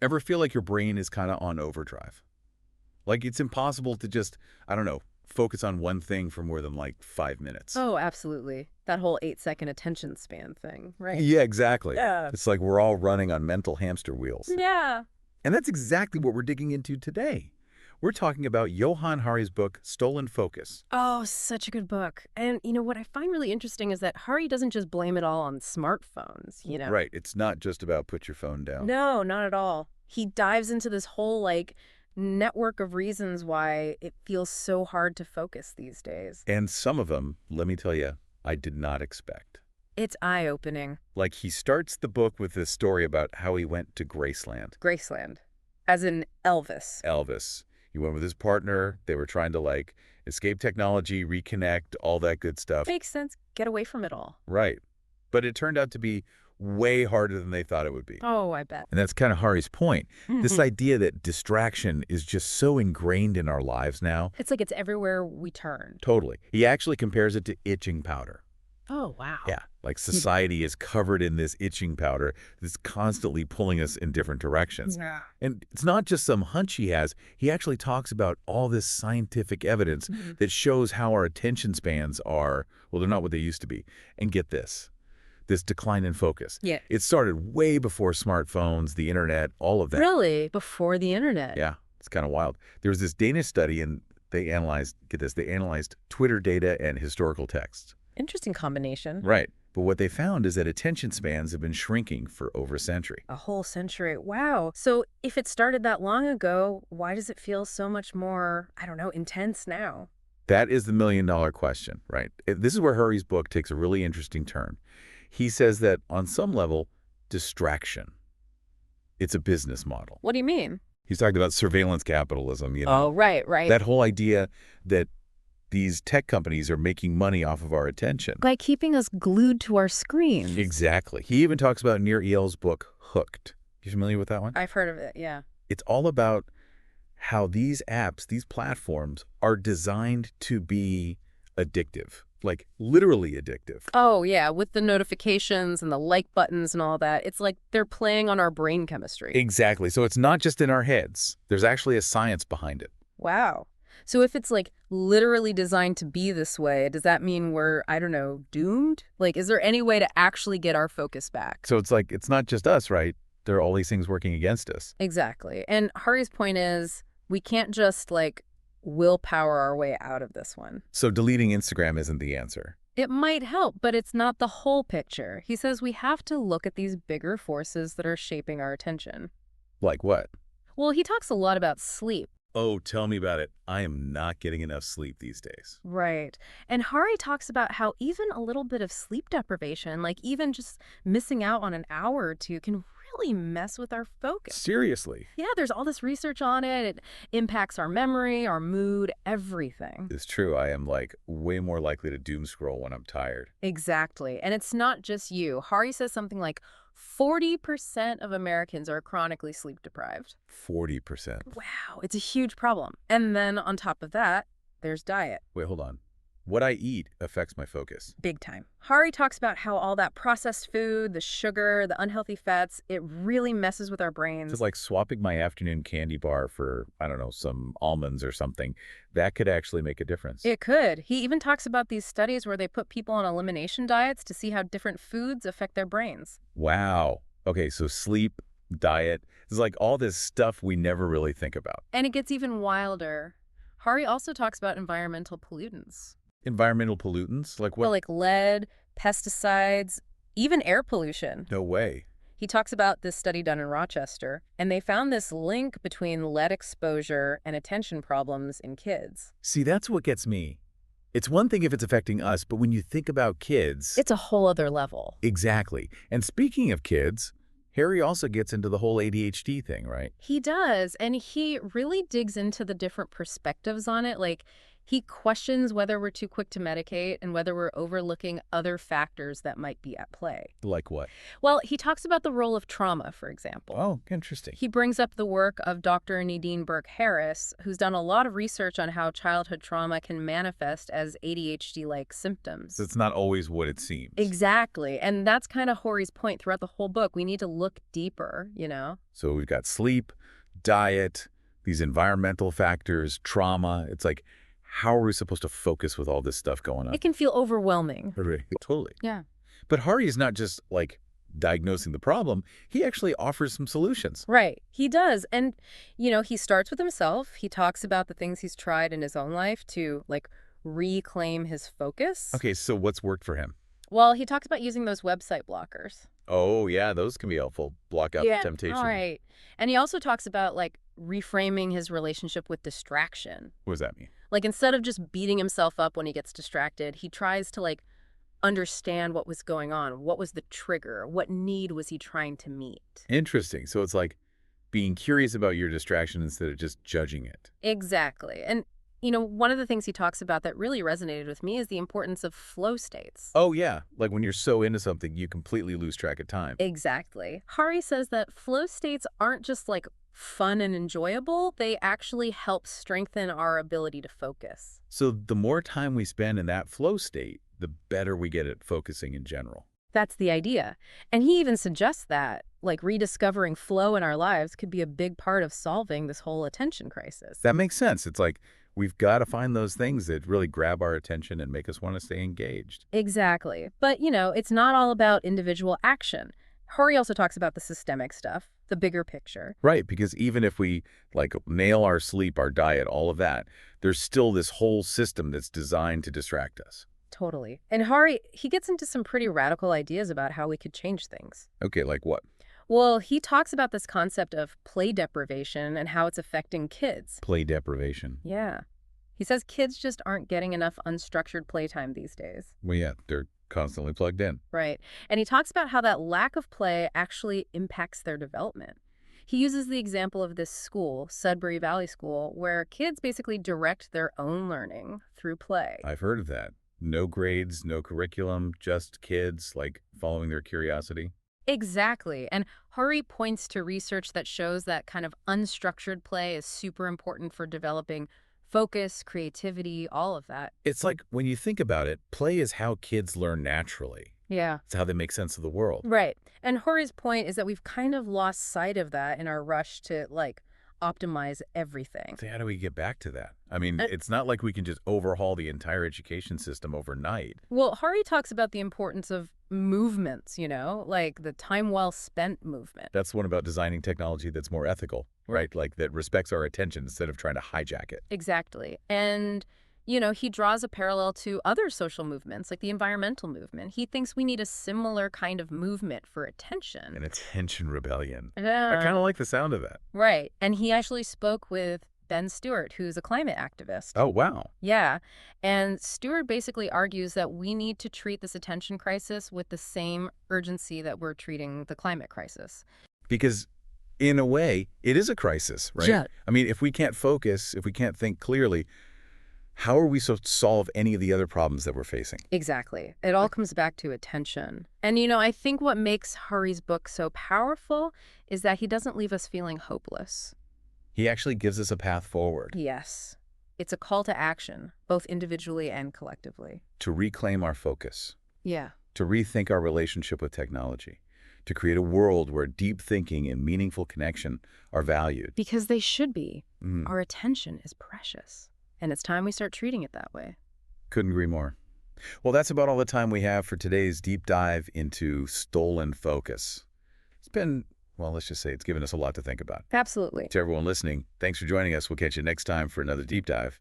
Ever feel like your brain is kind of on overdrive? Like it's impossible to just, I don't know, focus on one thing for more than like 5 minutes. Oh, absolutely. That whole 8-second attention span thing, right? Yeah, exactly. Yeah. It's like we're all running on mental hamster wheels. Yeah. And that's exactly what we're digging into today. We're talking about Johann Hari's book, Stolen Focus. Oh, such a good book. And what I find really interesting is that Hari doesn't just blame it all on smartphones. Right. It's not just about put your phone down. No, not at all. He dives into this whole, network of reasons why it feels so hard to focus these days. And some of them, let me tell you, I did not expect. It's eye-opening. Like he starts the book with this story about how he went to Graceland. Graceland. As in Elvis. Elvis. He went with his partner. They were trying to escape technology, reconnect, all that good stuff. Makes sense. Get away from it all. Right. But it turned out to be way harder than they thought it would be. Oh, I bet. And that's kind of Hari's point. This idea that distraction is just so ingrained in our lives now. It's like it's everywhere we turn. Totally. He actually compares it to itching powder. Oh, wow. Yeah, like society is covered in this itching powder that's constantly pulling us in different directions. Yeah. And it's not just some hunch he has. He actually talks about all this scientific evidence that shows how our attention spans are, well, they're not what they used to be. And get this decline in focus. Yeah. It started way before smartphones, the internet, all of that. Really? Before the internet? Yeah, it's kind of wild. There was this Danish study, and they analyzed, get this, they analyzed Twitter data and historical texts. Interesting combination. Right. But what they found is that attention spans have been shrinking for over a century. A whole century. Wow. So if it started that long ago, why does it feel so much more, I don't know, intense now? That is the million-dollar question, right? This is where Hari's book takes a really interesting turn. He says that on some level, distraction, it's a business model. What do you mean? He's talked about surveillance capitalism, Oh, right. That whole idea that these tech companies are making money off of our attention. By keeping us glued to our screens. Exactly. He even talks about Nir Eyl's book, Hooked. You familiar with that one? I've heard of it, yeah. It's all about how these apps, these platforms, are designed to be addictive, like literally addictive. Oh, yeah, with the notifications and the like buttons and all that. It's like they're playing on our brain chemistry. Exactly. So it's not just in our heads. There's actually a science behind it. Wow. So if it's literally designed to be this way, does that mean we're, I don't know, doomed? Is there any way to actually get our focus back? So it's not just us, right? There are all these things working against us. Exactly. And Hari's point is we can't just willpower our way out of this one. So deleting Instagram isn't the answer. It might help, but it's not the whole picture. He says we have to look at these bigger forces that are shaping our attention. Like what? Well, he talks a lot about sleep. Oh, tell me about it. I am not getting enough sleep these days. Right. And Hari talks about how even a little bit of sleep deprivation, even just missing out on an hour or two, can really mess with our focus. Seriously? Yeah, there's all this research on it. It impacts our memory, our mood, everything. It's true. I am way more likely to doom scroll when I'm tired. Exactly. And it's not just you. Hari says something like 40% of Americans are chronically sleep deprived. 40%. Wow, it's a huge problem. And then on top of that, there's diet. Wait, hold on. What I eat affects my focus. Big time. Hari talks about how all that processed food, the sugar, the unhealthy fats, it really messes with our brains. It's like swapping my afternoon candy bar for, I don't know, some almonds or something. That could actually make a difference. It could. He even talks about these studies where they put people on elimination diets to see how different foods affect their brains. Wow. Okay, so sleep, diet, it's all this stuff we never really think about. And it gets even wilder. Hari also talks about environmental pollutants. Environmental pollutants? Like what? Well, like lead, pesticides, even air pollution. No way. He talks about this study done in Rochester, and they found this link between lead exposure and attention problems in kids. See, that's what gets me. It's one thing if it's affecting us, but when you think about kids... It's a whole other level. Exactly. And speaking of kids, Hari also gets into the whole ADHD thing, right? He does, and he really digs into the different perspectives on it. He questions whether we're too quick to medicate and whether we're overlooking other factors that might be at play. Like what? Well, he talks about the role of trauma, for example. Oh, interesting. He brings up the work of Dr. Nadine Burke-Harris, who's done a lot of research on how childhood trauma can manifest as ADHD-like symptoms. So it's not always what it seems. Exactly. And that's kind of Hari's point throughout the whole book. We need to look deeper, you know? So we've got sleep, diet, these environmental factors, trauma. It's like, how are we supposed to focus with all this stuff going on? It can feel overwhelming. Right. Totally. Yeah. But Hari is not just, like, diagnosing the problem. He actually offers some solutions. Right. He does. And, you know, he starts with himself. He talks about the things he's tried in his own life to, like, reclaim his focus. Okay, so what's worked for him? Well, he talks about using those website blockers. Oh, yeah, those can be helpful. Block out temptation. All right. And he also talks about, like, reframing his relationship with distraction. What does that mean? Like, instead of just beating himself up when he gets distracted, he tries to, like, understand what was going on. What was the trigger? What need was he trying to meet? Interesting. So it's like being curious about your distraction instead of just judging it. Exactly. And, you know, one of the things he talks about that really resonated with me is the importance of flow states. Oh, yeah. Like when you're so into something, you completely lose track of time. Exactly. Hari says that flow states aren't just, like, fun and enjoyable. They actually help strengthen our ability to focus. So the more time we spend in that flow state, the better we get at focusing in general. That's the idea. And he even suggests that, like, rediscovering flow in our lives could be a big part of solving this whole attention crisis. That makes sense. It's like we've got to find those things that really grab our attention and make us want to stay engaged. Exactly. But, you know, it's not all about individual action. Hari also talks about the systemic stuff, the bigger picture. Right, because even if we, like, nail our sleep, our diet, all of that, there's still this whole system that's designed to distract us. Totally. And Hari, he gets into some pretty radical ideas about how we could change things. Okay, like what? Well, he talks about this concept of play deprivation and how it's affecting kids. Play deprivation. Yeah. He says kids just aren't getting enough unstructured playtime these days. Well, yeah, they're constantly plugged in. Right. And he talks about how that lack of play actually impacts their development. He uses the example of this school, Sudbury Valley School, where kids basically direct their own learning through play. I've heard of that. No grades, no curriculum, just kids, like, following their curiosity. Exactly. And Hari points to research that shows that kind of unstructured play is super important for developing focus, creativity, all of that. It's like, when you think about it, play is how kids learn naturally. Yeah. It's how they make sense of the world. Right. And Hari's point is that we've kind of lost sight of that in our rush to, like, optimize everything. So how do we get back to that? I mean, it's not like we can just overhaul the entire education system overnight. Well, Hari talks about the importance of movements, you know, like the time well spent movement. That's one about designing technology that's more ethical, right? Like that respects our attention instead of trying to hijack it. Exactly. And, you know, he draws a parallel to other social movements, like the environmental movement. He thinks we need a similar kind of movement for attention. An attention rebellion. Yeah. I kind of like the sound of that. Right. And he actually spoke with Ben Stewart, who's a climate activist. Oh, wow. Yeah. And Stewart basically argues that we need to treat this attention crisis with the same urgency that we're treating the climate crisis. Because in a way, it is a crisis, right? Yeah. I mean, if we can't focus, if we can't think clearly, how are we supposed to solve any of the other problems that we're facing? Exactly. It all comes back to attention. And, you know, I think what makes Hari's book so powerful is that he doesn't leave us feeling hopeless. He actually gives us a path forward. Yes. It's a call to action, both individually and collectively. To reclaim our focus. Yeah. To rethink our relationship with technology. To create a world where deep thinking and meaningful connection are valued. Because they should be. Our attention is precious. And it's time we start treating it that way. Couldn't agree more. Well, that's about all the time we have for today's deep dive into stolen focus. It's been, well, let's just say it's given us a lot to think about. Absolutely. To everyone listening, thanks for joining us. We'll catch you next time for another deep dive.